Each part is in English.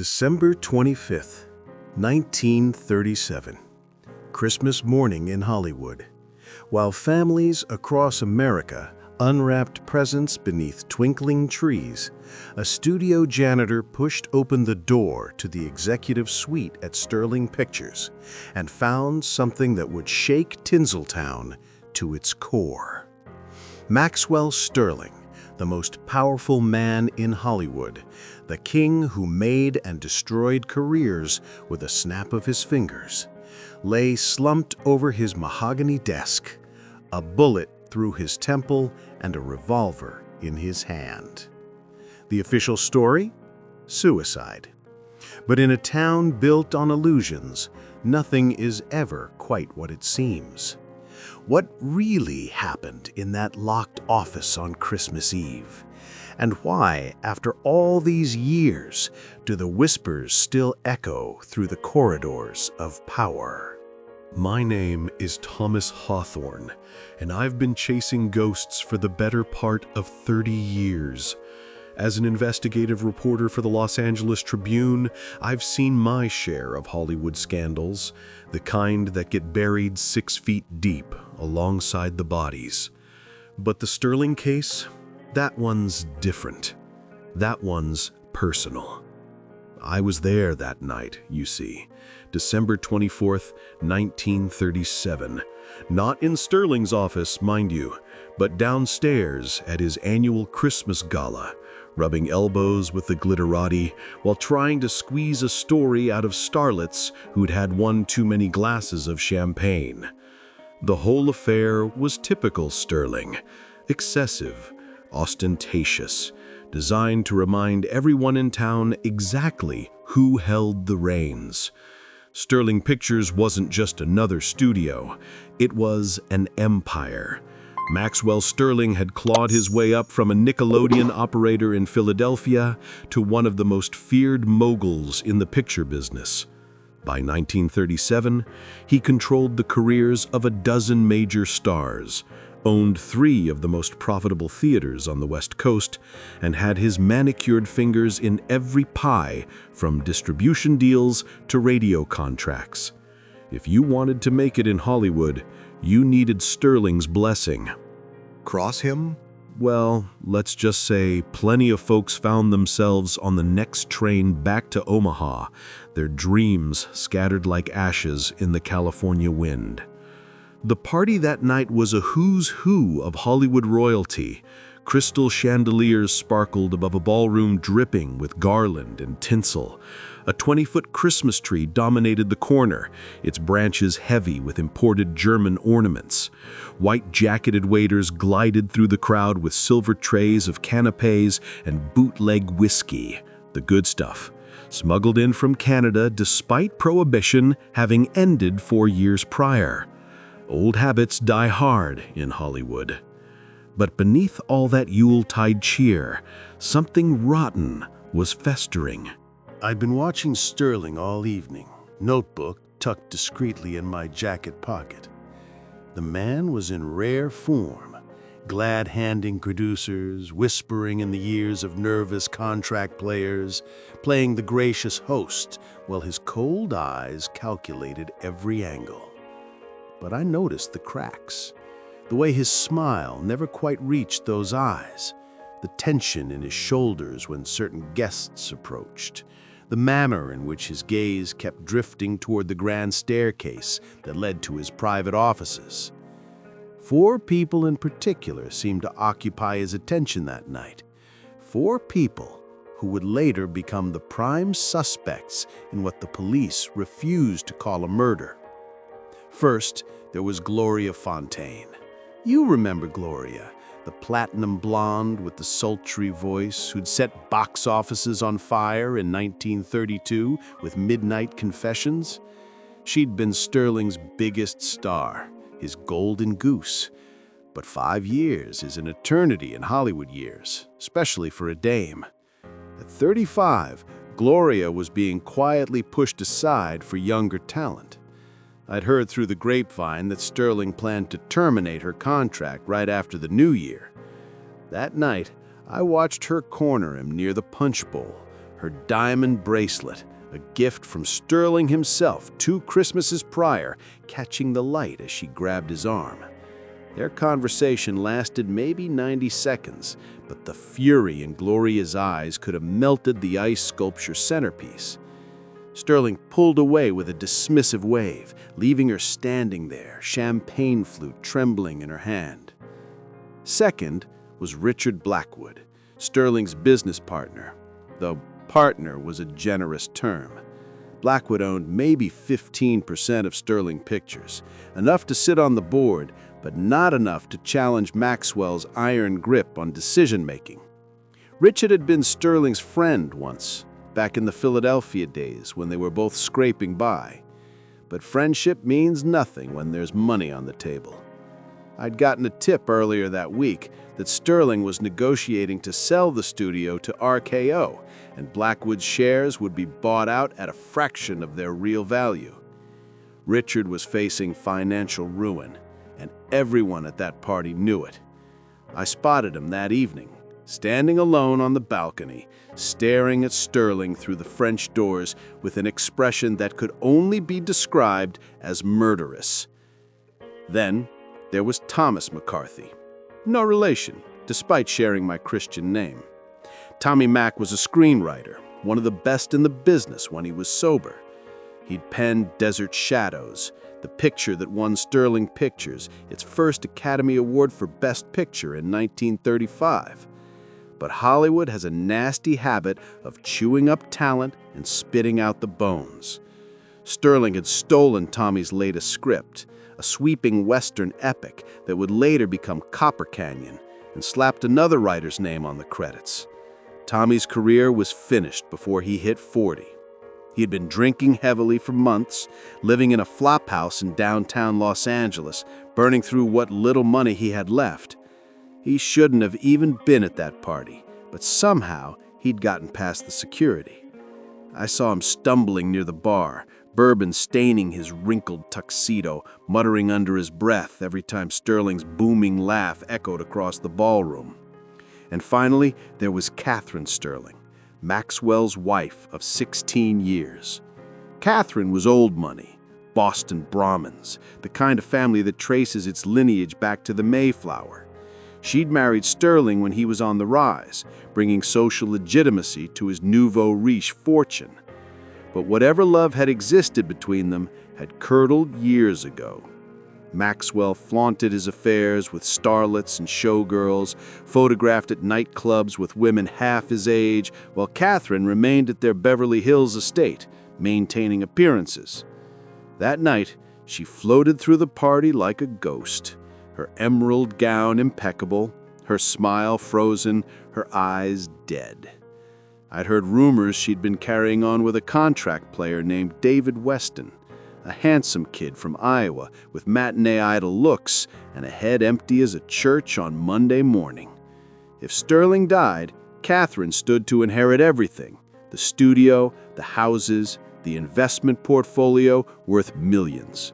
December 25th, 1937. Christmas morning in Hollywood. While families across America unwrapped presents beneath twinkling trees, a studio janitor pushed open the door to the executive suite at Sterling Pictures and found something that would shake Tinseltown to its core. Maxwell Sterling, the most powerful man in Hollywood, the king who made and destroyed careers with a snap of his fingers, lay slumped over his mahogany desk, a bullet through his temple and a revolver in his hand. The official story? Suicide. But in a town built on illusions, nothing is ever quite what it seems. What really happened in that locked office on Christmas Eve? And why, after all these years, do the whispers still echo through the corridors of power? My name is Thomas Hawthorne, and I've been chasing ghosts for the better part of 30 years. As an investigative reporter for the Los Angeles Tribune, I've seen my share of Hollywood scandals, the kind that get buried 6 feet deep alongside the bodies. But the Sterling case, that one's different. That one's personal. I was there that night, you see, December 24th, 1937. Not in Sterling's office, mind you, but downstairs at his annual Christmas gala, rubbing elbows with the glitterati while trying to squeeze a story out of starlets who'd had one too many glasses of champagne. The whole affair was typical Sterling, excessive, ostentatious, designed to remind everyone in town exactly who held the reins. Sterling Pictures wasn't just another studio, it was an empire. Maxwell Sterling had clawed his way up from a Nickelodeon operator in Philadelphia to one of the most feared moguls in the picture business. By 1937, he controlled the careers of a dozen major stars, owned 3 of the most profitable theaters on the West Coast, and had his manicured fingers in every pie, from distribution deals to radio contracts. If you wanted to make it in Hollywood, you needed Sterling's blessing. Cross him? Well, let's just say plenty of folks found themselves on the next train back to Omaha, their dreams scattered like ashes in the California wind. The party that night was a who's who of Hollywood royalty. Crystal chandeliers sparkled above a ballroom dripping with garland and tinsel. A 20-foot Christmas tree dominated the corner, its branches heavy with imported German ornaments. White-jacketed waiters glided through the crowd with silver trays of canapés and bootleg whiskey, the good stuff, smuggled in from Canada despite Prohibition having ended 4 years prior. Old habits die hard in Hollywood. But beneath all that Yuletide cheer, something rotten was festering. I'd been watching Sterling all evening, notebook tucked discreetly in my jacket pocket. The man was in rare form, glad-handing producers, whispering in the ears of nervous contract players, playing the gracious host while his cold eyes calculated every angle. But I noticed the cracks, the way his smile never quite reached those eyes, the tension in his shoulders when certain guests approached, the manner in which his gaze kept drifting toward the grand staircase that led to his private offices. 4 people in particular seemed to occupy his attention that night. 4 people who would later become the prime suspects in what the police refused to call a murder. First, there was Gloria Fontaine. You remember Gloria, the platinum blonde with the sultry voice who'd set box offices on fire in 1932 with Midnight Confessions. She'd been Sterling's biggest star, his golden goose. But 5 years is an eternity in Hollywood years, especially for a dame. At 35, Gloria was being quietly pushed aside for younger talent. I'd heard through the grapevine that Sterling planned to terminate her contract right after the new year. That night, I watched her corner him near the punch bowl, her diamond bracelet, a gift from Sterling himself 2 Christmases prior, catching the light as she grabbed his arm. Their conversation lasted maybe 90 seconds, but the fury in Gloria's eyes could have melted the ice sculpture centerpiece. Sterling pulled away with a dismissive wave, leaving her standing there, champagne flute trembling in her hand. Second was Richard Blackwood, Sterling's business partner, though partner was a generous term. Blackwood owned maybe 15% of Sterling Pictures, enough to sit on the board, but not enough to challenge Maxwell's iron grip on decision-making. Richard had been Sterling's friend once, back in the Philadelphia days when they were both scraping by. But friendship means nothing when there's money on the table. I'd gotten a tip earlier that week that Sterling was negotiating to sell the studio to RKO, and Blackwood's shares would be bought out at a fraction of their real value. Richard was facing financial ruin, and everyone at that party knew it. I spotted him that evening, standing alone on the balcony, staring at Sterling through the French doors with an expression that could only be described as murderous. Then there was Thomas McCarthy. No relation, despite sharing my Christian name. Tommy Mac was a screenwriter, one of the best in the business when he was sober. He'd penned Desert Shadows, the picture that won Sterling Pictures its first Academy Award for Best Picture in 1935. But Hollywood has a nasty habit of chewing up talent and spitting out the bones. Sterling had stolen Tommy's latest script, a sweeping Western epic that would later become Copper Canyon, and slapped another writer's name on the credits. Tommy's career was finished before he hit 40. He had been drinking heavily for months, living in a flophouse in downtown Los Angeles, burning through what little money he had left. He shouldn't have even been at that party, but somehow he'd gotten past the security. I saw him stumbling near the bar, bourbon staining his wrinkled tuxedo, muttering under his breath every time Sterling's booming laugh echoed across the ballroom. And finally, there was Catherine Sterling, Maxwell's wife of 16 years. Catherine was old money, Boston Brahmins, the kind of family that traces its lineage back to the Mayflower. She'd married Sterling when he was on the rise, bringing social legitimacy to his nouveau riche fortune. But whatever love had existed between them had curdled years ago. Maxwell flaunted his affairs with starlets and showgirls, photographed at nightclubs with women half his age, while Catherine remained at their Beverly Hills estate, maintaining appearances. That night, she floated through the party like a ghost, her emerald gown impeccable, her smile frozen, her eyes dead. I'd heard rumors she'd been carrying on with a contract player named David Weston, a handsome kid from Iowa with matinee idol looks and a head empty as a church on Monday morning. If Sterling died, Catherine stood to inherit everything: the studio, the houses, the investment portfolio worth millions.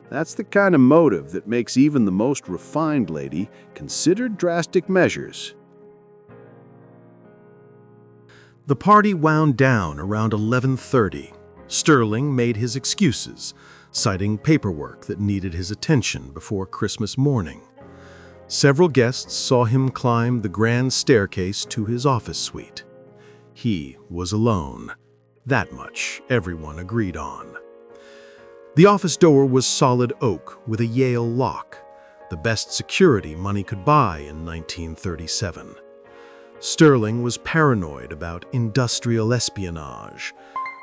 That's the kind of motive that makes even the most refined lady consider drastic measures. The party wound down around 11:30. Sterling made his excuses, citing paperwork that needed his attention before Christmas morning. Several guests saw him climb the grand staircase to his office suite. He was alone. That much everyone agreed on. The office door was solid oak with a Yale lock, the best security money could buy in 1937. Sterling was paranoid about industrial espionage,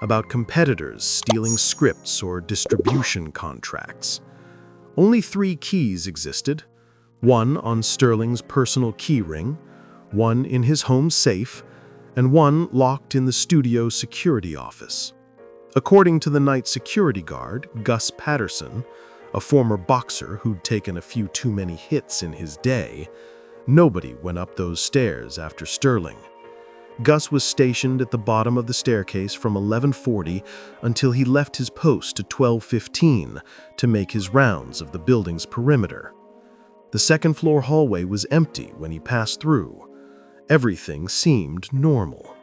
about competitors stealing scripts or distribution contracts. Only 3 keys existed: one on Sterling's personal keyring, one in his home safe, and one locked in the studio security office. According to the night security guard, Gus Patterson, a former boxer who'd taken a few too many hits in his day, nobody went up those stairs after Sterling. Gus was stationed at the bottom of the staircase from 11:40 until he left his post at 12:15 to make his rounds of the building's perimeter. The second-floor hallway was empty when he passed through. Everything seemed normal.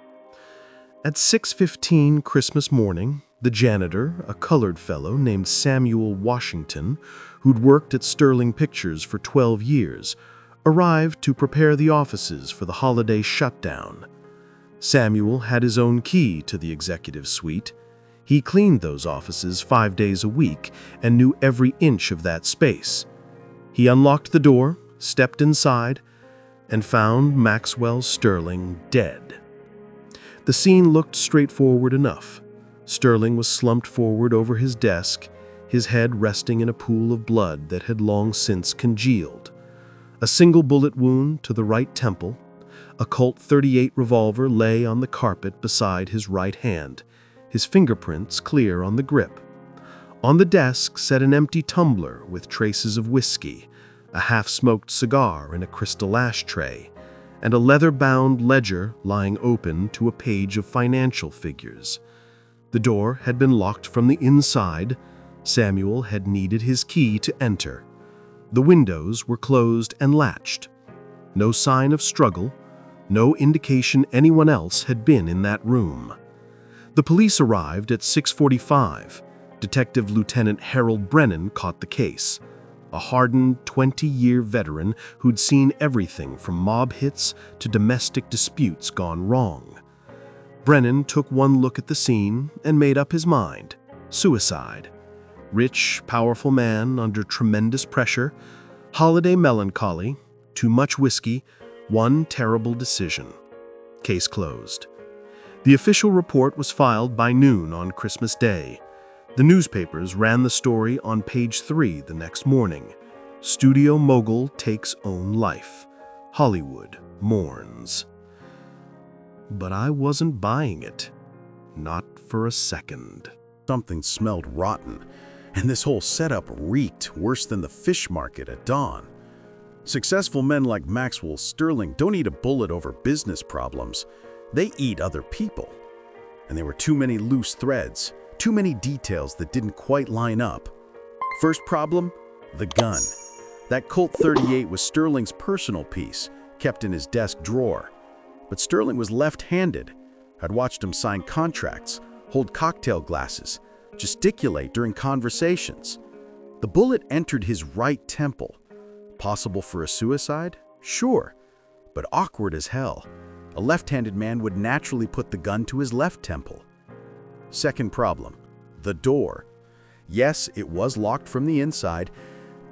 At 6:15 Christmas morning, the janitor, a colored fellow named Samuel Washington, who'd worked at Sterling Pictures for 12 years, arrived to prepare the offices for the holiday shutdown. Samuel had his own key to the executive suite. He cleaned those offices 5 days a week and knew every inch of that space. He unlocked the door, stepped inside, and found Maxwell Sterling dead. The scene looked straightforward enough. Sterling was slumped forward over his desk, his head resting in a pool of blood that had long since congealed. A single bullet wound to the right temple. A Colt .38 revolver lay on the carpet beside his right hand, his fingerprints clear on the grip. On the desk sat an empty tumbler with traces of whiskey, a half-smoked cigar in a crystal ashtray, and a leather-bound ledger lying open to a page of financial figures. The door had been locked from the inside. Samuel had needed his key to enter. The windows were closed and latched. No sign of struggle, no indication anyone else had been in that room. The police arrived at 6:45. Detective Lieutenant Harold Brennan caught the case, a hardened 20-year veteran who'd seen everything from mob hits to domestic disputes gone wrong. Brennan took one look at the scene and made up his mind. Suicide. Rich, powerful man under tremendous pressure, holiday melancholy, too much whiskey, one terrible decision. Case closed. The official report was filed by noon on Christmas Day. The newspapers ran the story on page 3 the next morning. Studio mogul takes own life. Hollywood mourns. But I wasn't buying it. Not for a second. Something smelled rotten, and this whole setup reeked worse than the fish market at dawn. Successful men like Maxwell Sterling don't eat a bullet over business problems. They eat other people. And there were too many loose threads, too many details that didn't quite line up. First problem, the gun. That Colt .38 was Sterling's personal piece, kept in his desk drawer. But Sterling was left-handed. I'd watched him sign contracts, hold cocktail glasses, gesticulate during conversations. The bullet entered his right temple. Possible for a suicide? Sure, but awkward as hell. A left-handed man would naturally put the gun to his left temple. Second problem, the door. Yes, it was locked from the inside,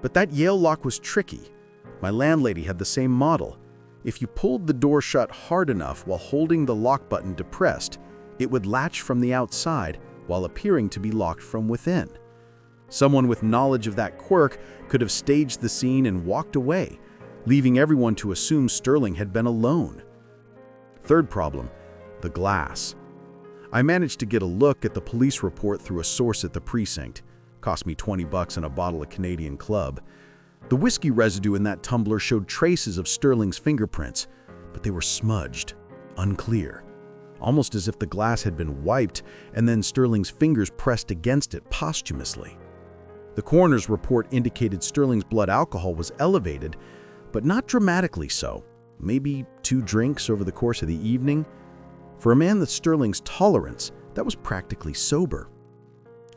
but that Yale lock was tricky. My landlady had the same model. If you pulled the door shut hard enough while holding the lock button depressed, it would latch from the outside while appearing to be locked from within. Someone with knowledge of that quirk could have staged the scene and walked away, leaving everyone to assume Sterling had been alone. Third problem, the glass. I managed to get a look at the police report through a source at the precinct. Cost me $20 and a bottle of Canadian Club. The whiskey residue in that tumbler showed traces of Sterling's fingerprints, but they were smudged, unclear, almost as if the glass had been wiped and then Sterling's fingers pressed against it posthumously. The coroner's report indicated Sterling's blood alcohol was elevated, but not dramatically so. Maybe 2 drinks over the course of the evening. For a man with Sterling's tolerance, that was practically sober.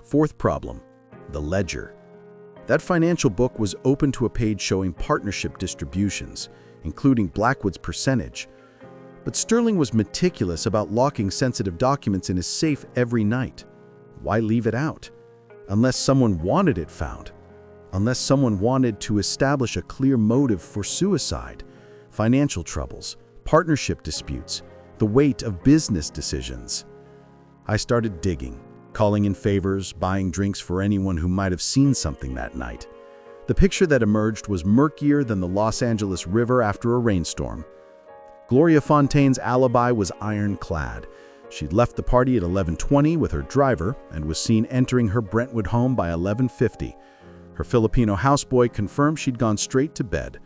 Fourth problem, the ledger. That financial book was open to a page showing partnership distributions, including Blackwood's percentage. But Sterling was meticulous about locking sensitive documents in his safe every night. Why leave it out? Unless someone wanted it found. Unless someone wanted to establish a clear motive for suicide, financial troubles, partnership disputes, the weight of business decisions. I started digging, calling in favors, buying drinks for anyone who might have seen something that night. The picture that emerged was murkier than the Los Angeles River after a rainstorm. Gloria Fontaine's alibi was ironclad. She'd left the party at 11:20 with her driver and was seen entering her Brentwood home by 11:50. Her Filipino houseboy confirmed she'd gone straight to bed.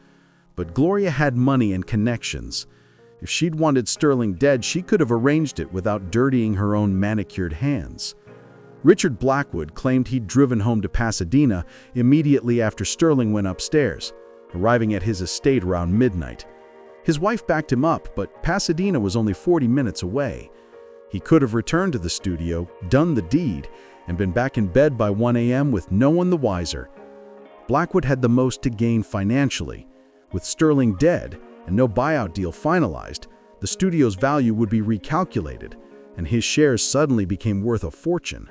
But Gloria had money and connections. If she'd wanted Sterling dead, she could have arranged it without dirtying her own manicured hands. Richard Blackwood claimed he'd driven home to Pasadena immediately after Sterling went upstairs, arriving at his estate around midnight. His wife backed him up, but Pasadena was only 40 minutes away. He could have returned to the studio, done the deed, and been back in bed by 1 a.m. with no one the wiser. Blackwood had the most to gain financially. With Sterling dead and no buyout deal finalized, the studio's value would be recalculated, and his shares suddenly became worth a fortune.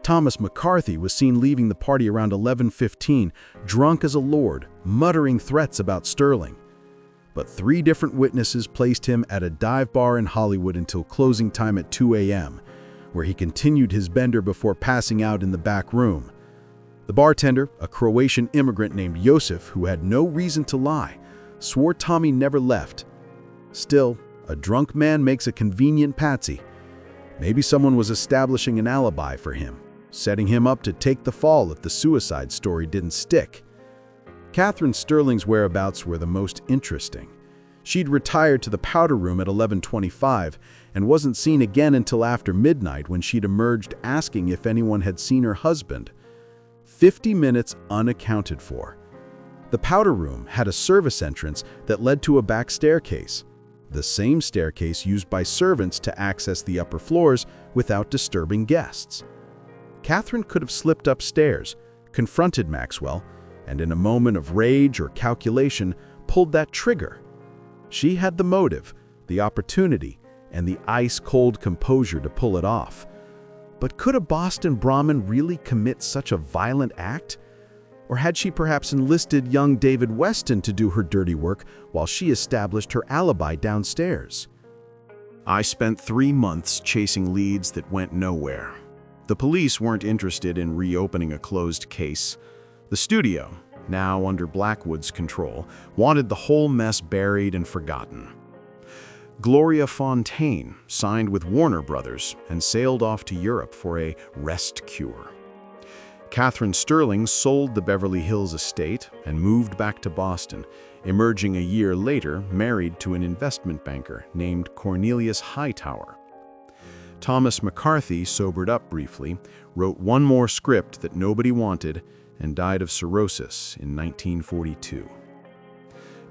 Thomas McCarthy was seen leaving the party around 11:15, drunk as a lord, muttering threats about Sterling. But 3 different witnesses placed him at a dive bar in Hollywood until closing time at 2 a.m., where he continued his bender before passing out in the back room. The bartender, a Croatian immigrant named Josef, who had no reason to lie, swore Tommy never left. Still, a drunk man makes a convenient patsy. Maybe someone was establishing an alibi for him, setting him up to take the fall if the suicide story didn't stick. Catherine Sterling's whereabouts were the most interesting. She'd retired to the powder room at 11:25 and wasn't seen again until after midnight, when she'd emerged asking if anyone had seen her husband. 50 minutes unaccounted for. The powder room had a service entrance that led to a back staircase, the same staircase used by servants to access the upper floors without disturbing guests. Catherine could have slipped upstairs, confronted Maxwell, and in a moment of rage or calculation, pulled that trigger. She had the motive, the opportunity, and the ice-cold composure to pull it off. But could a Boston Brahmin really commit such a violent act? Or had she perhaps enlisted young David Weston to do her dirty work while she established her alibi downstairs? I spent 3 months chasing leads that went nowhere. The police weren't interested in reopening a closed case. The studio, now under Blackwood's control, wanted the whole mess buried and forgotten. Gloria Fontaine signed with Warner Brothers and sailed off to Europe for a rest cure. Catherine Sterling sold the Beverly Hills estate and moved back to Boston, emerging a year later married to an investment banker named Cornelius Hightower. Thomas McCarthy sobered up briefly, wrote one more script that nobody wanted, and died of cirrhosis in 1942.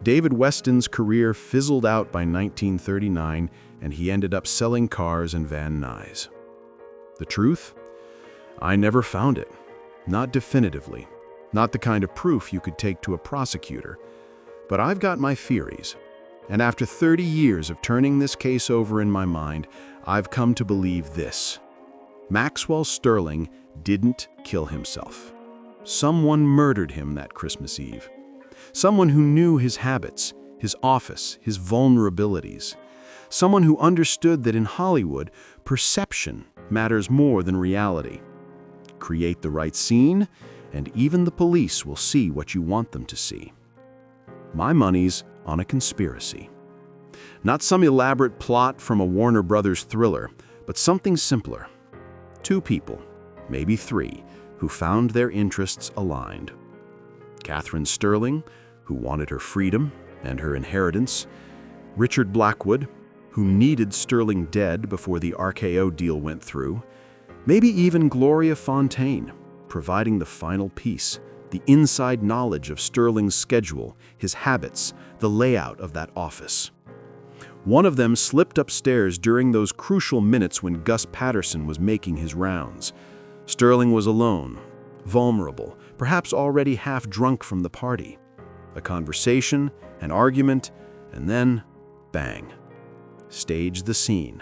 David Weston's career fizzled out by 1939, and he ended up selling cars and Van Nuys. The truth? I never found it. Not definitively. Not the kind of proof you could take to a prosecutor. But I've got my theories. And after 30 years of turning this case over in my mind, I've come to believe this. Maxwell Sterling didn't kill himself. Someone murdered him that Christmas Eve. Someone who knew his habits, his office, his vulnerabilities. Someone who understood that in Hollywood, perception matters more than reality. Create the right scene, and even the police will see what you want them to see. My money's on a conspiracy. Not some elaborate plot from a Warner Brothers thriller, but something simpler. 2 people, maybe 3, who found their interests aligned. Catherine Sterling, who wanted her freedom and her inheritance. Richard Blackwood, who needed Sterling dead before the RKO deal went through. Maybe even Gloria Fontaine, providing the final piece, the inside knowledge of Sterling's schedule, his habits, the layout of that office. One of them slipped upstairs during those crucial minutes when Gus Patterson was making his rounds. Sterling was alone, vulnerable, perhaps already half drunk from the party. A conversation, an argument, and then, bang. Stage the scene.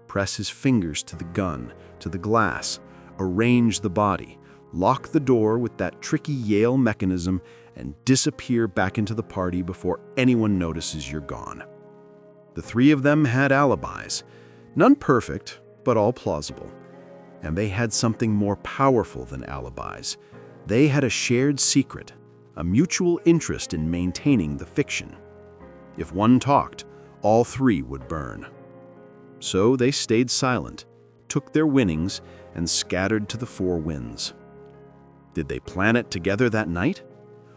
Press his fingers to the gun, to the glass, arrange the body, lock the door with that tricky Yale mechanism, and disappear back into the party before anyone notices you're gone. The 3 of them had alibis, none perfect, but all plausible. And they had something more powerful than alibis. They had a shared secret, a mutual interest in maintaining the fiction. If one talked, all 3 would burn. So they stayed silent, took their winnings, and scattered to the 4 winds. Did they plan it together that night?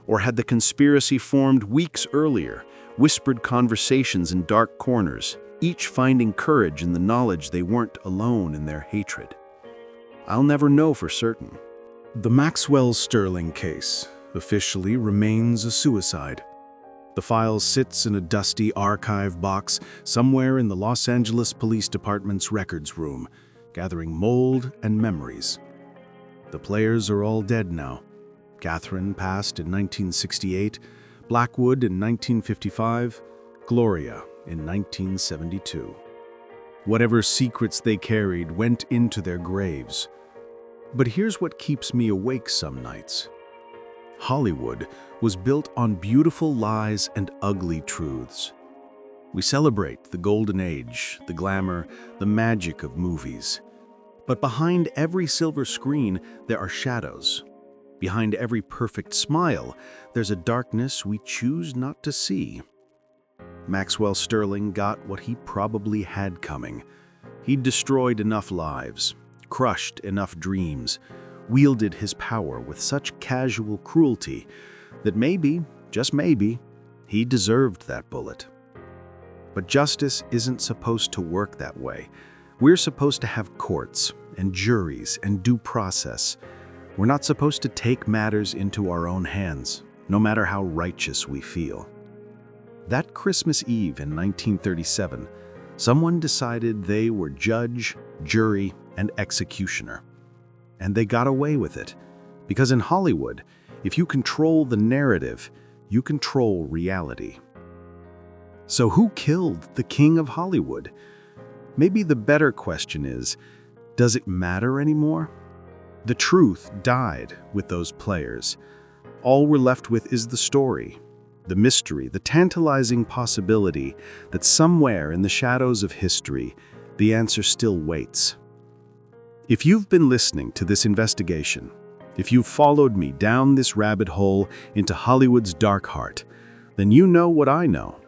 Or had the conspiracy formed weeks earlier, whispered conversations in dark corners, each finding courage in the knowledge they weren't alone in their hatred? I'll never know for certain. The Maxwell Sterling case officially remains a suicide. The file sits in a dusty archive box somewhere in the Los Angeles Police Department's records room, gathering mold and memories. The players are all dead now. Catherine passed in 1968, Blackwood in 1955, Gloria in 1972. Whatever secrets they carried went into their graves. But here's what keeps me awake some nights. Hollywood was built on beautiful lies and ugly truths. We celebrate the golden age, the glamour, the magic of movies. But behind every silver screen, there are shadows. Behind every perfect smile, there's a darkness we choose not to see. Maxwell Sterling got what he probably had coming. He'd destroyed enough lives, crushed enough dreams, wielded his power with such casual cruelty that maybe, just maybe, he deserved that bullet. But justice isn't supposed to work that way. We're supposed to have courts and juries and due process. We're not supposed to take matters into our own hands, no matter how righteous we feel. That Christmas Eve in 1937, someone decided they were judge, jury, and executioner. And they got away with it, because in Hollywood, if you control the narrative, you control reality. So who killed the king of Hollywood? Maybe the better question is, does it matter anymore? The truth died with those players. All we're left with is the story, the mystery, the tantalizing possibility that somewhere in the shadows of history, the answer still waits. If you've been listening to this investigation, if you've followed me down this rabbit hole into Hollywood's dark heart, then you know what I know.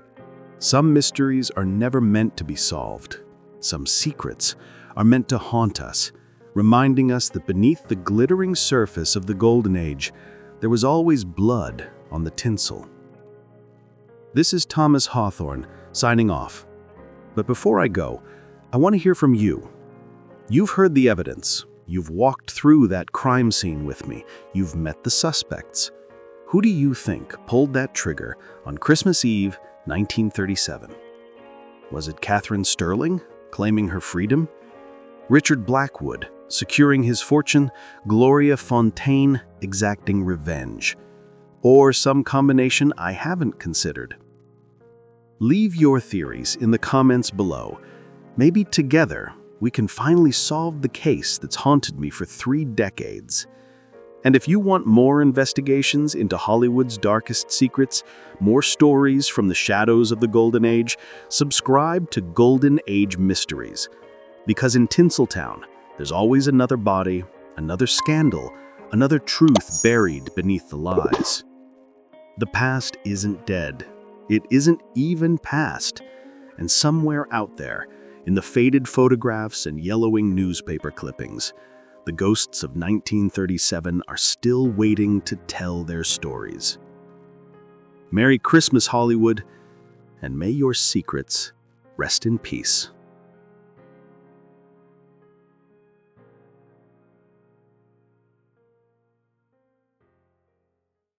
Some mysteries are never meant to be solved. Some secrets are meant to haunt us, reminding us that beneath the glittering surface of the Golden Age, there was always blood on the tinsel. This is Thomas Hawthorne, signing off. But before I go, I want to hear from you. You've heard the evidence. You've walked through that crime scene with me. You've met the suspects. Who do you think pulled that trigger on Christmas Eve, 1937? Was it Catherine Sterling, claiming her freedom? Richard Blackwood, securing his fortune? Gloria Fontaine, exacting revenge? Or some combination I haven't considered? Leave your theories in the comments below. Maybe together, we can finally solve the case that's haunted me for 3 decades. And if you want more investigations into Hollywood's darkest secrets, more stories from the shadows of the Golden Age, subscribe to Golden Age Mysteries. Because in Tinseltown, there's always another body, another scandal, another truth buried beneath the lies. The past isn't dead. It isn't even past. And somewhere out there, in the faded photographs and yellowing newspaper clippings, the ghosts of 1937 are still waiting to tell their stories. Merry Christmas, Hollywood, and may your secrets rest in peace.